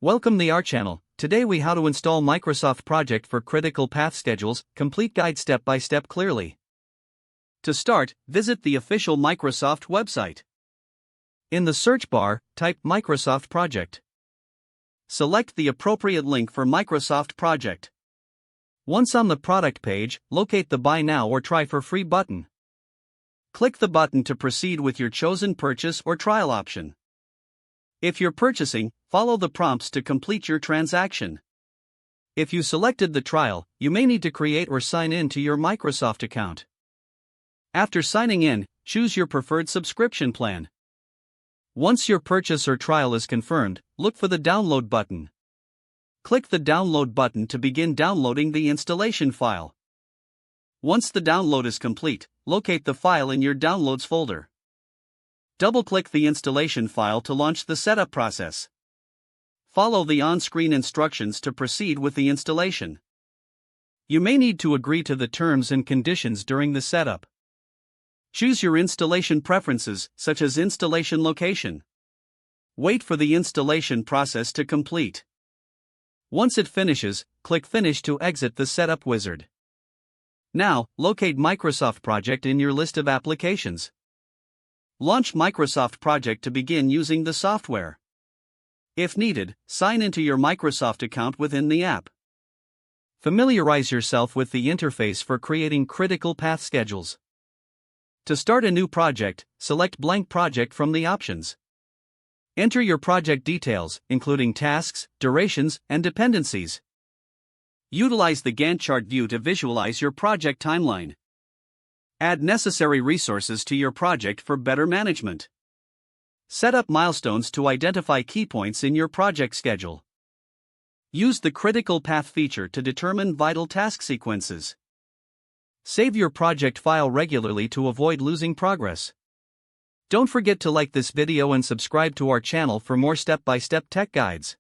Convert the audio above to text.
Welcome to our channel. Today we how to install Microsoft Project for critical path schedules, complete guide step by step clearly. To start, visit the official Microsoft website. In the search bar, type Microsoft Project. Select the appropriate link for Microsoft Project. Once on the product page, locate the Buy Now or Try for Free button. Click the button to proceed with your chosen purchase or trial option. If you're purchasing, follow the prompts to complete your transaction. If you selected the trial, you may need to create or sign in to your Microsoft account. After signing in, choose your preferred subscription plan. Once your purchase or trial is confirmed, look for the Download button. Click the Download button to begin downloading the installation file. Once the download is complete, locate the file in your Downloads folder. Double-click the installation file to launch the setup process. Follow the on-screen instructions to proceed with the installation. You may need to agree to the terms and conditions during the setup. Choose your installation preferences, such as installation location. Wait for the installation process to complete. Once it finishes, click Finish to exit the setup wizard. Now, locate Microsoft Project in your list of applications. Launch Microsoft Project to begin using the software. If needed, sign into your Microsoft account within the app. Familiarize yourself with the interface for creating critical path schedules. To start a new project, select Blank Project from the options. Enter your project details, including tasks, durations, and dependencies. Utilize the Gantt chart view to visualize your project timeline. Add necessary resources to your project for better management. Set up milestones to identify key points in your project schedule. Use the Critical Path feature to determine vital task sequences. Save your project file regularly to avoid losing progress. Don't forget to like this video and subscribe to our channel for more step-by-step tech guides.